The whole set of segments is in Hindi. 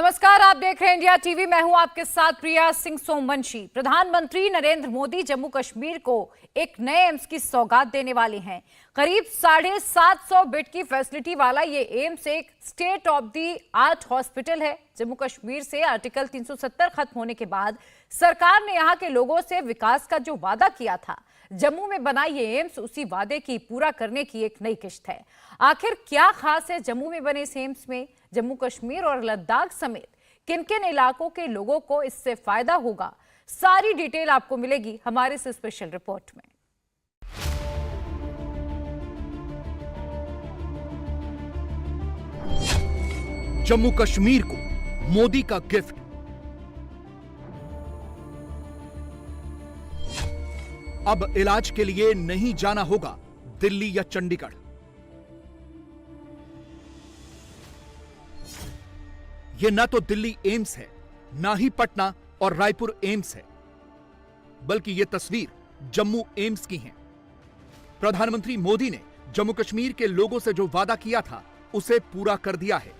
नमस्कार, आप देख रहे हैं इंडिया टीवी। मैं हूं आपके साथ प्रिया सिंह सोमवंशी। प्रधानमंत्री नरेंद्र मोदी जम्मू कश्मीर को एक नए एम्स की सौगात देने वाले हैं। करीब 750 बेड की फैसिलिटी वाला ये एम्स एक state of the art hospital है। जम्मू कश्मीर से आर्टिकल 370 खत्म होने के बाद सरकार ने यहां के लोगों से विकास का जो वादा किया था, जम्मू में बना ये एम्स उसी वादे की पूरा करने की एक नई किश्त है। आखिर क्या खास है जम्मू में बने इस एम्स में? जम्मू कश्मीर और लद्दाख समेत किन किन इलाकों के लोगों को इससे फायदा होगा, सारी डिटेल आपको मिलेगी हमारे इस स्पेशल रिपोर्ट में। जम्मू कश्मीर को मोदी का गिफ्ट। अब इलाज के लिए नहीं जाना होगा दिल्ली या चंडीगढ़। यह ना तो दिल्ली एम्स है, ना ही पटना और रायपुर एम्स है, बल्कि यह तस्वीर जम्मू एम्स की है। प्रधानमंत्री मोदी ने जम्मू कश्मीर के लोगों से जो वादा किया था, उसे पूरा कर दिया है।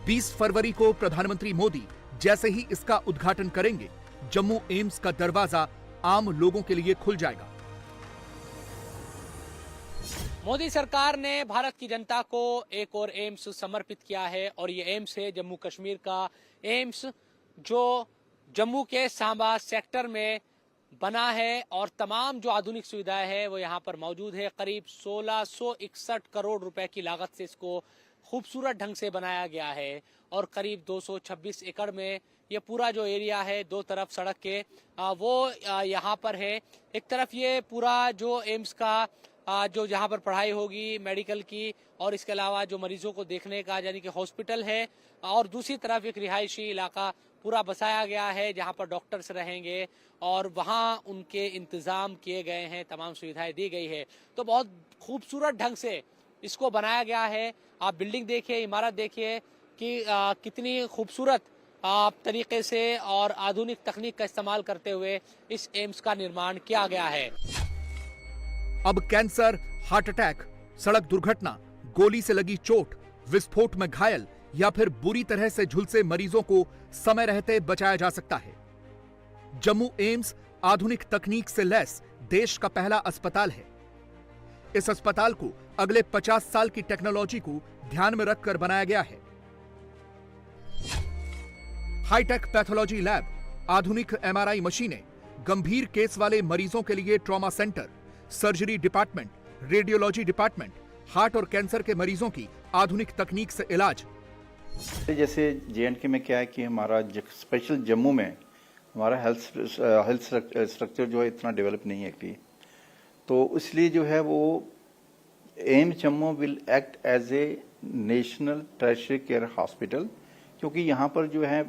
बीस फरवरी को प्रधानमंत्री मोदी जैसे ही इसका उद्घाटन करेंगे, जम्मू एम्स का दरवाजा आम लोगों के लिए खुल जाएगा। मोदी सरकार ने भारत की जनता को एक और एम्स समर्पित किया है और ये एम्स है जम्मू कश्मीर का एम्स, जो जम्मू के सांबा सेक्टर में बना है और तमाम जो आधुनिक सुविधाएं हैं वो यहाँ पर मौजूद है। करीब 1661 करोड़ रुपए की लागत से इसको खूबसूरत ढंग से बनाया गया है और करीब 226 एकड़ में ये पूरा जो एरिया है, दो तरफ सड़क के वो यहाँ पर है। एक तरफ ये पूरा जो एम्स का जो जहाँ पर पढ़ाई होगी मेडिकल की और इसके अलावा जो मरीजों को देखने का यानी कि हॉस्पिटल है, और दूसरी तरफ एक रिहायशी इलाका पूरा बसाया गया है जहाँ पर डॉक्टर्स रहेंगे और वहाँ उनके इंतजाम किए गए हैं, तमाम सुविधाएं दी गई है। तो बहुत खूबसूरत ढंग से इसको बनाया गया है। आप बिल्डिंग देखिए, इमारत देखिए कि कितनी खूबसूरत तरीके से और आधुनिक तकनीक का इस्तेमाल करते हुए इस एम्स का निर्माण किया गया है। अब कैंसर, हार्ट अटैक, सड़क दुर्घटना, गोली से लगी चोट, विस्फोट में घायल या फिर बुरी तरह से झुलसे मरीजों को समय रहते बचाया जा सकता है। जम्मू एम्स आधुनिक तकनीक से लैस देश का पहला अस्पताल है। इस अस्पताल को अगले 50 साल की टेक्नोलॉजी को ध्यान में रखकर बनाया गया है। हाईटेक पैथोलॉजी लैब, आधुनिक एमआरआई मशीनें, गंभीर केस वाले मरीजों के लिए trauma centre, surgery department, radiology department, heart और कैंसर के मरीजों की आधुनिक तकनीक से इलाज। जैसे जेएंडके में क्या है कि हमारा स्पेशल जम्मू में हमारा हेल्थ स्ट्रक्चर जो है इतना डेवलप नहीं है कि, तो इसलिए जो है वो AIIMS Jammu will act as a national tertiary care hospital, क्योंकि यहाँ पर जो है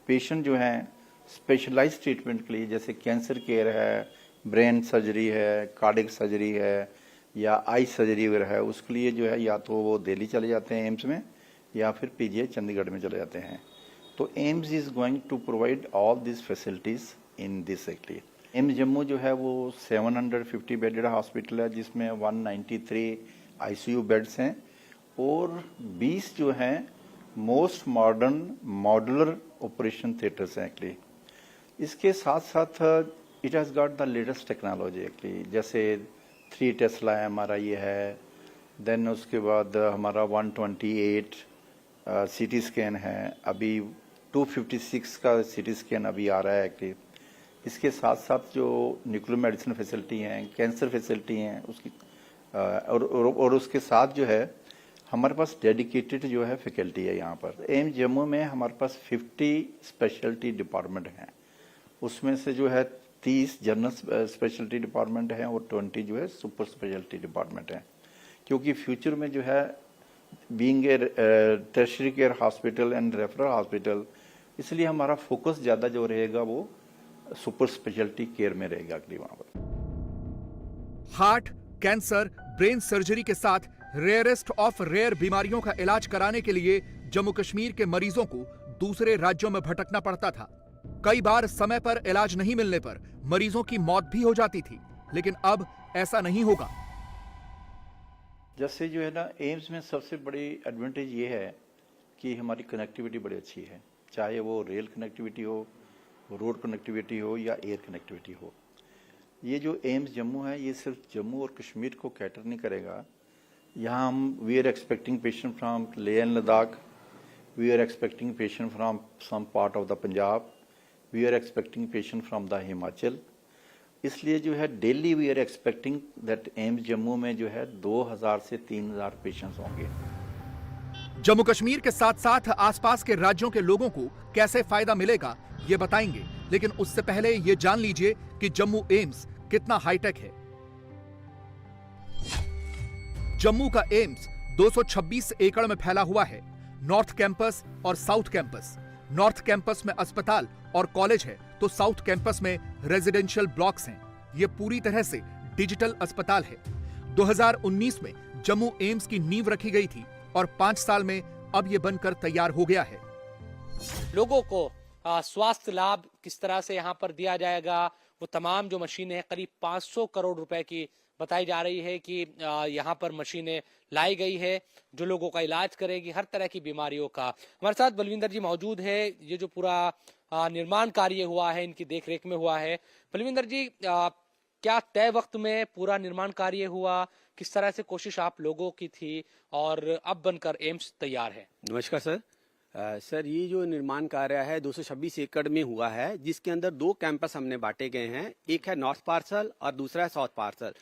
पेशेंट जो है स्पेशलाइज्ड ट्रीटमेंट के लिए, जैसे कैंसर केयर है, ब्रेन सर्जरी है, कार्डियक सर्जरी है या आई सर्जरी वगैरह है, उसके लिए जो है या तो वो दिल्ली चले जाते हैं एम्स में या फिर पीजीआई चंडीगढ़ में चले जाते हैं। तो AIIMS is going to provide all this facilities in this actually. AIIMS Jammu जो है वो 750 बेडेड हॉस्पिटल है, जिसमें 193 आईसीयू बेड्स हैं और 20 जो हैं most modern modular operation theatres हैं एक्चुअली। इसके साथ साथ it has got the latest technology actually, जैसे 3 टेस्ला एमआरआई है, देन उसके बाद हमारा 128 सीटी स्कैन है, अभी 256 का सीटी स्कैन अभी आ रहा है एक्चुअली। इसके साथ साथ जो न्यूक्लियर मेडिसिन फैसिलिटी हैं, कैंसर फैसिलिटी हैं उसकी और उसके साथ जो है हमारे पास डेडिकेटेड जो है फैकल्टी है यहाँ पर। एम्स जम्मू में हमारे पास 50 स्पेशलिटी डिपार्टमेंट हैं, उसमें से जो है 30 जनरल स्पेशलिटी डिपार्टमेंट हैं और 20 जो है सुपर स्पेशलिटी डिपार्टमेंट हैं, क्योंकि फ्यूचर में जो है being a tertiary care hospital and referral hospital, इसलिए हमारा फोकस ज़्यादा जो रहेगा वो सुपर स्पेशलिटी केयर में रहेगा अगली वहाँ पर। हार्ट, कैंसर, ब्रेन सर्जरी के साथ रेयरेस्ट ऑफ रेयर बीमारियों का इलाज कराने के लिए जम्मू कश्मीर के मरीजों को दूसरे राज्यों में भटकना पड़ता था। कई बार समय पर इलाज नहीं मिलने पर मरीजों की मौत भी हो जाती थी। लेकिन अब ऐसा नहीं होगा। जैसे जो है ना, एम्स में सबसे बड़ी एडवांटेज ये है कि हमारी कनेक्टिविटी बड़ी अच्छी है, चाहे वो रेल कनेक्टिविटी हो, रोड कनेक्टिविटी हो या एयर कनेक्टिविटी हो। ये जो एम्स जम्मू है, ये सिर्फ जम्मू और कश्मीर को कैटर नहीं करेगा। यहाँ हम we are expecting patient from Leh and Ladakh, we are expecting patient from some part of the Punjab, we are expecting patient from the Himachal. इसलिए जो है daily we are expecting that AIIMS Jammu में जो है 2000 से 3000 पेशेंट्स होंगे। जम्मू कश्मीर के साथ साथ आसपास के राज्यों के लोगों को कैसे फायदा मिलेगा ये बताएंगे, लेकिन उससे पहले ये जान लीजिए कि जम्मू एम्स कितना हाईटेक है। जम्मू का एम्स 226 एकड़ में फैला हुआ है। नॉर्थ कैंपस और साउथ कैंपस। नॉर्थ कैंपस में अस्पताल और कॉलेज है, तो साउथ कैंपस में रेजिडेंशियल ब्लॉक्स हैं। ये पूरी तरह से डिजिटल अस्पताल है। 2019 में जम्मू एम्स की नींव रखी गई थी और 5 साल में अब ये बनकर तैयार हो गया है। लोगों को स्वास्थ्य लाभ किस तरह से यहाँ पर दिया जाएगा, वो तमाम जो मशीनें हैं, करीब 500 करोड़ रुपए की बताई जा रही है कि यहाँ पर मशीनें लाई गई है जो लोगों का इलाज करेगी हर तरह की बीमारियों का। हमारे साथ बलविंदर जी मौजूद है। ये जो पूरा निर्माण कार्य हुआ है, इनकी देखरेख में हुआ है। बलविंदर जी, क्या तय वक्त में पूरा निर्माण कार्य हुआ? किस तरह से कोशिश आप लोगों की थी और अब बनकर एम्स तैयार है? नमस्कार सर। सर, ये जो निर्माण कार्य है 226 एकड़ में हुआ है, जिसके अंदर 2 कैंपस हमने बांटे गए हैं। एक है नॉर्थ पार्सल और दूसरा है साउथ पार्सल।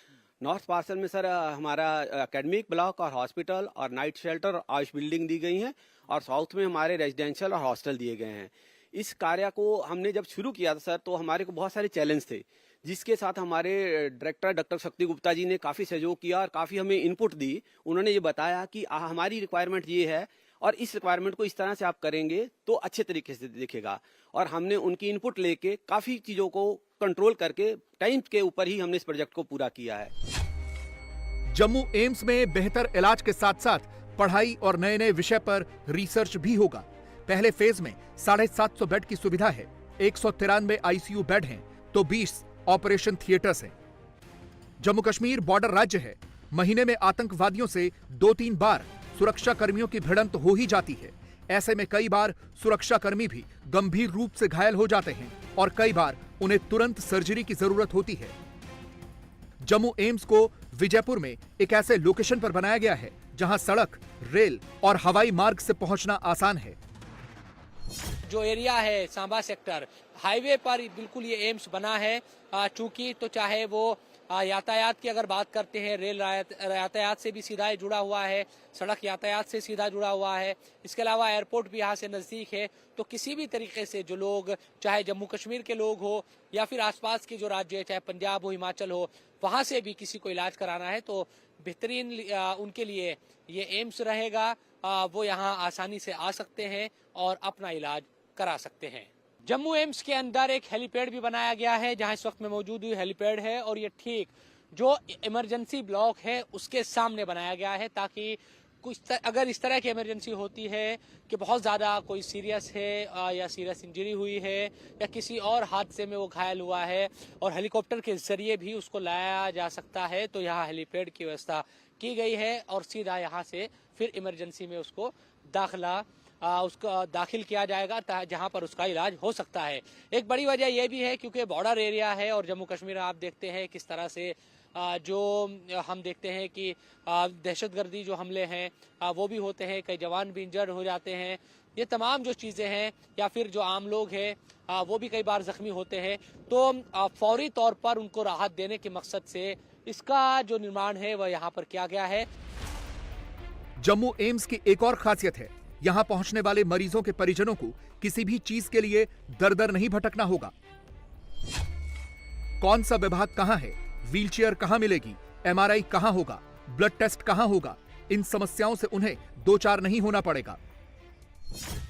नॉर्थ पार्सल में सर हमारा एकेडमिक ब्लॉक और हॉस्पिटल और नाइट शेल्टर और आयुष बिल्डिंग दी गई हैं, और साउथ में हमारे रेजिडेंशियल और हॉस्टल दिए गए हैं। इस कार्य को हमने जब शुरू किया था सर, तो हमारे को बहुत सारे चैलेंज थे, जिसके साथ हमारे डायरेक्टर डॉक्टर शक्ति गुप्ता जी ने काफ़ी सहयोग किया और काफ़ी हमें इनपुट दी। उन्होंने ये बताया कि हमारी रिक्वायरमेंट ये है और इस रिक्वायरमेंट को इस तरह से आप करेंगे तो अच्छे तरीके से दिखेगा। और हमने उनकी इनपुट लेके काफ़ी चीज़ों को कंट्रोल करके टाइम के ऊपर ही हमने इस प्रोजेक्ट को पूरा किया है। जम्मू एम्स में बेहतर इलाज के साथ साथ पढ़ाई और नए नए विषय पर रिसर्च भी होगा। पहले फेज में 750 बेड की सुविधा है, 193 आईसीयू बेड हैं, तो 20 ऑपरेशन थिएटर्स हैं। जम्मू कश्मीर बॉर्डर राज्य है। महीने में आतंकवादियों से 2-3 बार सुरक्षा कर्मियों की भिड़ंत हो ही जाती है। ऐसे में कई बार सुरक्षा कर्मी भी गंभीर रूप से घायल हो जाते हैं और कई बार उन्हें तुरंत सर्जरी की जरूरत होती है। जम्मू एम्स को विजयपुर में एक ऐसे लोकेशन पर बनाया गया है जहां सड़क, रेल और हवाई मार्ग से पहुंचना आसान है। जो एरिया है सांबा सेक्टर, हाईवे पर बिल्कुल ये एम्स बना है। चूंकि तो चाहे वो यातायात की अगर बात करते हैं, रेल यातायात से भी सीधा जुड़ा हुआ है, सड़क यातायात से सीधा जुड़ा हुआ है। इसके अलावा एयरपोर्ट भी यहाँ से नज़दीक है। तो किसी भी तरीके से जो लोग, चाहे जम्मू कश्मीर के लोग हो या फिर आसपास के जो राज्य है, चाहे पंजाब हो, हिमाचल हो, वहाँ से भी किसी को इलाज कराना है तो बेहतरीन उनके लिए ये एम्स रहेगा। वो यहाँ आसानी से आ सकते हैं और अपना इलाज करा सकते हैं। जम्मू एम्स के अंदर एक हेलीपैड भी बनाया गया है, जहां इस वक्त में मौजूद हेलीपैड है, और ये ठीक जो इमरजेंसी ब्लॉक है उसके सामने बनाया गया है, ताकि कुछ अगर इस तरह की इमरजेंसी होती है कि बहुत ज़्यादा कोई सीरियस है या सीरियस इंजरी हुई है या किसी और हादसे में वो घायल हुआ है और हेलीकॉप्टर के जरिए भी उसको लाया जा सकता है, तो यहाँ हेलीपैड की व्यवस्था की गई है और सीधा यहाँ से फिर इमरजेंसी में उसको उसका दाखिल किया जाएगा जहां पर उसका इलाज हो सकता है। एक बड़ी वजह यह भी है क्योंकि बॉर्डर एरिया है और जम्मू कश्मीर आप देखते हैं किस तरह से जो हम देखते हैं कि दहशतगर्दी जो हमले हैं वो भी होते हैं, कई जवान भी इंजर्ड हो जाते हैं। ये तमाम जो चीज़ें हैं, या फिर जो आम लोग हैं वो भी कई बार जख्मी होते हैं, तो फौरी तौर पर उनको राहत देने के मकसद से इसका जो निर्माण है वह यहाँ पर किया गया है। जम्मू एम्स की एक और खासियत है, यहां पहुंचने वाले मरीजों के परिजनों को किसी भी चीज के लिए दर दर नहीं भटकना होगा। कौन सा विभाग कहां है, व्हीलचेयर कहां मिलेगी, एमआरआई कहां होगा, ब्लड टेस्ट कहां होगा, इन समस्याओं से उन्हें दो चार नहीं होना पड़ेगा।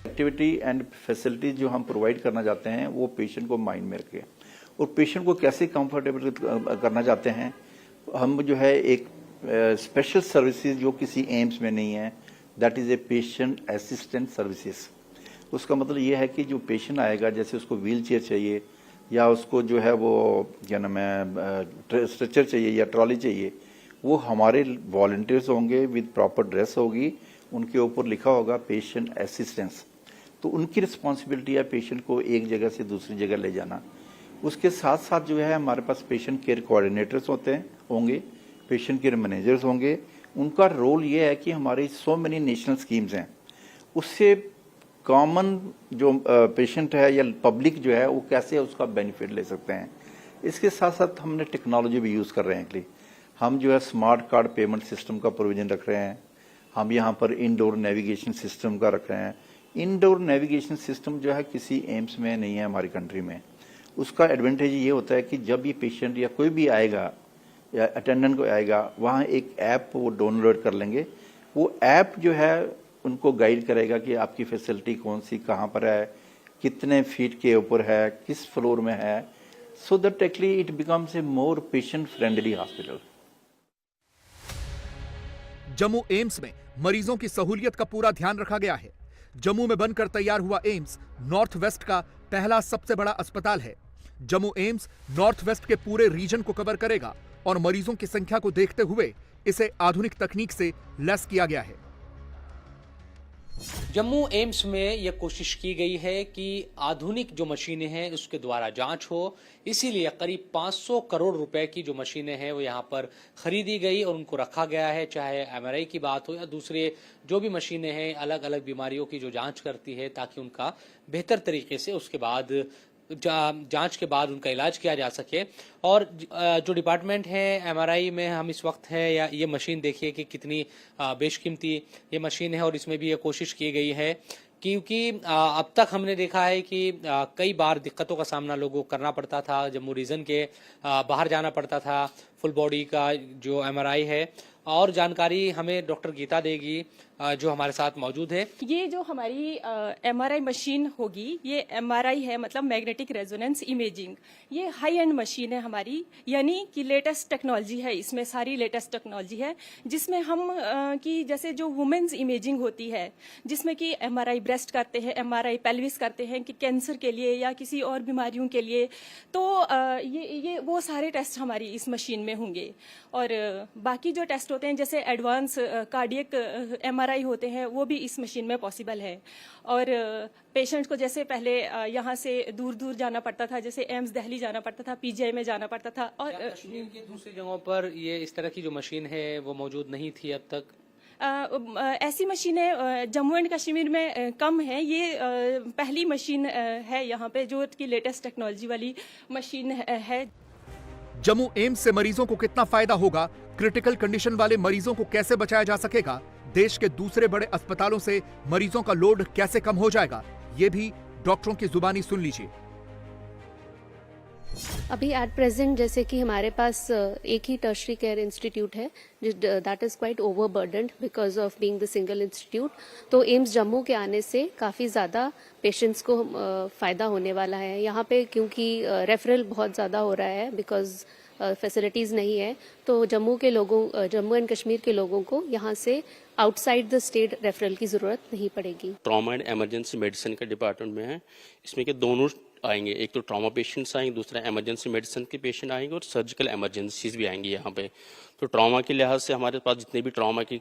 एक्टिविटी एंड फैसिलिटीज जो हम प्रोवाइड करना चाहते हैं वो पेशेंट को माइंड में रखे, और पेशेंट को कैसे कंफर्टेबल करना चाहते हैं। हम जो है एक स्पेशल सर्विसेज जो किसी एम्स में नहीं है, that is a patient assistant services. उसका मतलब ये है कि जो पेशेंट आएगा, जैसे उसको व्हील चेयर चाहिए, या उसको जो है वो क्या नाम है स्ट्रेचर चाहिए या ट्रॉली चाहिए, वो हमारे वॉलंटियर्स होंगे विद प्रॉपर ड्रेस होगी, उनके ऊपर लिखा होगा पेशेंट असिस्टेंस। तो उनकी रिस्पॉन्सिबिलिटी है पेशेंट को एक जगह से दूसरी जगह ले जाना। उसके साथ साथ जो है हमारे पास पेशेंट केयर कोऑर्डिनेटर्स होंगे, पेशेंट केयर मैनेजर्स होंगे। उनका रोल ये है कि हमारी सो मेनी नेशनल स्कीम्स हैं, उससे कॉमन जो पेशेंट है या पब्लिक जो है वो कैसे उसका बेनिफिट ले सकते हैं। इसके साथ साथ हमने टेक्नोलॉजी भी यूज़ कर रहे हैं। हम जो है स्मार्ट कार्ड पेमेंट सिस्टम का प्रोविजन रख रहे हैं। हम यहाँ पर इंडोर नेविगेशन सिस्टम का रख रहे हैं। इंडोर नेविगेशन सिस्टम जो है किसी एम्स में नहीं है हमारी कंट्री में। उसका एडवांटेज ये होता है कि जब ये पेशेंट या कोई भी आएगा या अटेंडेंट को आएगा, वहाँ एक ऐप वो डाउनलोड कर लेंगे। वो ऐप जो है उनको गाइड करेगा कि आपकी फैसिलिटी कौन सी कहाँ पर है, कितने फीट के ऊपर है, किस फ्लोर में है, so that actually it becomes a more patient friendly hospital. Jammu AIIMS में मरीजों की सहूलियत का पूरा ध्यान रखा गया है। जम्मू में बनकर तैयार हुआ एम्स नॉर्थ वेस्ट का पहला सबसे बड़ा अस्पताल है। जम्मू एम्स नॉर्थ वेस्ट के पूरे रीजन को कवर करेगा और मरीजों की संख्या को देखते हुए इसे आधुनिक तकनीक से लैस किया गया है। जम्मू एम्स में यह कोशिश की गई है कि आधुनिक जो मशीनें हैं उसके द्वारा जांच हो, इसीलिए करीब 500 करोड़ रुपए की जो मशीनें हैं वो यहाँ पर खरीदी गई और उनको रखा गया है। चाहे एमआरआई की बात हो या दूसरे जो भी मशीनें हैं अलग अलग बीमारियों की जो जांच करती है, ताकि उनका बेहतर तरीके से उसके बाद जांच के बाद उनका इलाज किया जा सके। और जो डिपार्टमेंट है एमआरआई में हम इस वक्त है, या ये मशीन देखिए कि कितनी बेशकीमती ये मशीन है, और इसमें भी ये कोशिश की गई है क्योंकि अब तक हमने देखा है कि कई बार दिक्कतों का सामना लोगों को करना पड़ता था। जम्मू रीजन के बाहर जाना पड़ता था। फुल बॉडी का जो एमआरआई है, और जानकारी हमें डॉक्टर गीता देगी जो हमारे साथ मौजूद है। ये जो हमारी एमआरआई मशीन होगी, ये एमआरआई है मतलब मैग्नेटिक रेजोनेंस इमेजिंग। ये हाई एंड मशीन है हमारी, यानी कि लेटेस्ट टेक्नोलॉजी है, इसमें सारी लेटेस्ट टेक्नोलॉजी है, जिसमें हम कि जैसे जो वुमेन्स इमेजिंग होती है, जिसमें कि एमआरआई ब्रेस्ट करते हैं, एमआरआई पेल्विस करते हैं कि कैंसर के लिए या किसी और बीमारियों के लिए, तो ये वो सारे टेस्ट हमारी इस मशीन में होंगे। और बाकी जो टेस्ट होते हैं जैसे एडवांस कार्डियक एमआरआई होते हैं, वो भी इस मशीन में पॉसिबल है। और पेशेंट्स को जैसे पहले यहाँ से दूर दूर जाना पड़ता था, जैसे एम्स दिल्ली जाना पड़ता था, पीजीआई में जाना पड़ता था, और कश्मीर की दूसरी जगहों पर ये इस तरह की जो मशीन है वो मौजूद नहीं थी अब तक। ऐसी मशीनें जम्मू एंड कश्मीर में कम है। ये पहली मशीन है यहाँ पे जो कि लेटेस्ट टेक्नोलॉजी वाली मशीन है। जम्मू एम्स से मरीजों को कितना फायदा होगा, क्रिटिकल कंडीशन वाले मरीजों को कैसे बचाया जा सकेगा, देश के दूसरे बड़े अस्पतालों से मरीजों का लोड कैसे कम हो जाएगा, ये भी डॉक्टरों की जुबानी सुन लीजिए। अभी एट प्रेजेंट जैसे कि हमारे पास एक ही टर्शरी केयर इंस्टीट्यूट है that is quite overburdened because of being the single institute. तो एम्स जम्मू के आने से काफ़ी ज़्यादा पेशेंट्स को फ़ायदा होने वाला है यहाँ पे, क्योंकि रेफरल बहुत ज़्यादा हो रहा है बिकॉज फैसिलिटीज़ नहीं है। तो जम्मू एंड कश्मीर के लोगों को यहाँ से आउटसाइड द स्टेट रेफरल की ज़रूरत नहीं पड़ेगी। ट्रॉमा एंड इमरजेंसी मेडिसिन के डिपार्टमेंट में है, इसमें के दोनों आएंगे, एक तो ट्रॉमा पेशेंट्स आएंगे, दूसरा इमरजेंसी मेडिसिन के पेशेंट आएंगे, और सर्जिकल इमरजेंसीज भी आएंगी यहाँ पे। तो ट्रॉमा के लिहाज से हमारे पास जितने भी ट्रॉमा के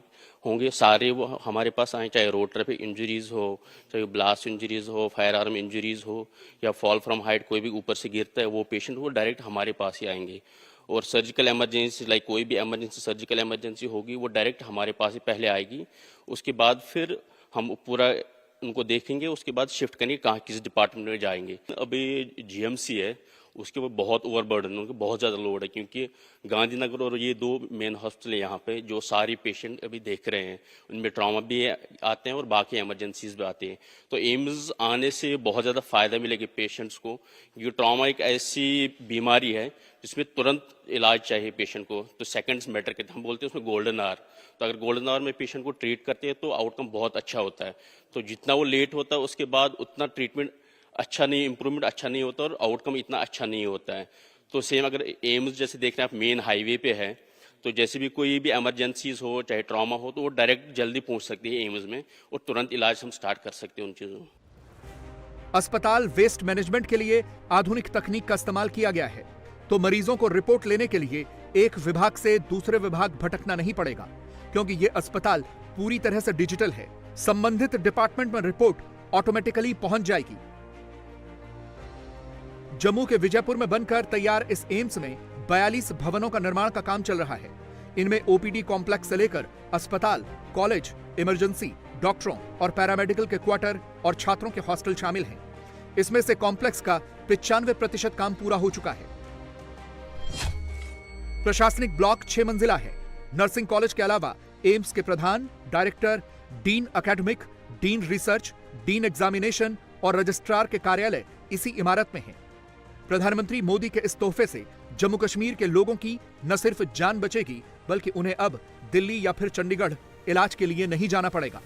होंगे सारे वो हमारे पास आए, चाहे रोड ट्रैफिक इंजरीज हो, चाहे ब्लास्ट इंजरीज हो, फायर आर्म इंजरीज हो, या फॉल फ्रॉम हाइट कोई भी ऊपर से गिरता है वो पेशेंट वो डायरेक्ट हमारे पास ही आएंगे। और सर्जिकल इमरजेंसी लाइक कोई भी इमरजेंसी सर्जिकल इमरजेंसी होगी वो डायरेक्ट हमारे पास ही पहले आएगी। उसके बाद फिर हम पूरा उनको देखेंगे, उसके बाद शिफ्ट करेंगे कहाँ किस डिपार्टमेंट में जाएंगे। अभी जीएमसी है उसके ऊपर बहुत ओवरबर्डन, उनको बहुत ज़्यादा लोड है, क्योंकि गांधीनगर और ये दो मेन हॉस्पिटल है यहाँ पे जो सारी पेशेंट अभी देख रहे हैं, उनमें ट्रॉमा भी आते हैं और बाकी इमरजेंसीज भी आते हैं। तो एम्स आने से बहुत ज़्यादा फ़ायदा मिलेगा पेशेंट्स को, क्योंकि ट्रॉमा एक ऐसी बीमारी है जिसमें तुरंत इलाज चाहिए पेशेंट को। तो सेकंड्स मैटर करते हैं, हम बोलते हैं उसमें गोल्डन आवर। तो अगर गोल्डन आवर में पेशेंट को ट्रीट करते हैं तो आउटकम बहुत अच्छा होता है। तो जितना वो लेट होता है उसके बाद उतना ट्रीटमेंट अच्छा नहीं, इम्प्रूवमेंट अच्छा नहीं होता और आउटकम इतना अच्छा नहीं होता है। तो सेम अगर एम्स जैसे देख रहे हैं आप मेन हाईवे पे है, तो जैसे भी कोई भी इमरजेंसीज हो चाहे ट्रॉमा हो तो वो डायरेक्ट जल्दी पहुंच सकती है एम्स में और तुरंत इलाज हम स्टार्ट कर सकते हैं उन चीज़ों। अस्पताल वेस्ट मैनेजमेंट के लिए आधुनिक तकनीक का इस्तेमाल किया गया है, तो मरीजों को रिपोर्ट लेने के लिए एक विभाग से दूसरे विभाग भटकना नहीं पड़ेगा, क्योंकि ये अस्पताल पूरी तरह से डिजिटल है। संबंधित डिपार्टमेंट में रिपोर्ट ऑटोमेटिकली पहुंच जाएगी। जम्मू के विजयपुर में बनकर तैयार इस एम्स में 42 भवनों का निर्माण का काम चल रहा है। इनमें ओपीडी कॉम्प्लेक्स से लेकर अस्पताल, कॉलेज, इमरजेंसी, डॉक्टरों और पैरामेडिकल के क्वार्टर और छात्रों के हॉस्टल शामिल हैं। इसमें से कॉम्प्लेक्स का 95% काम पूरा हो चुका है। प्रशासनिक ब्लॉक 6 मंजिला है। नर्सिंग कॉलेज के अलावा एम्स के प्रधान, director, dean academic, dean research, dean examination और रजिस्ट्रार के कार्यालय इसी इमारत में हैं। प्रधानमंत्री मोदी के इस तोहफे से जम्मू कश्मीर के लोगों की न सिर्फ जान बचेगी, बल्कि उन्हें अब दिल्ली या फिर चंडीगढ़ इलाज के लिए नहीं जाना पड़ेगा।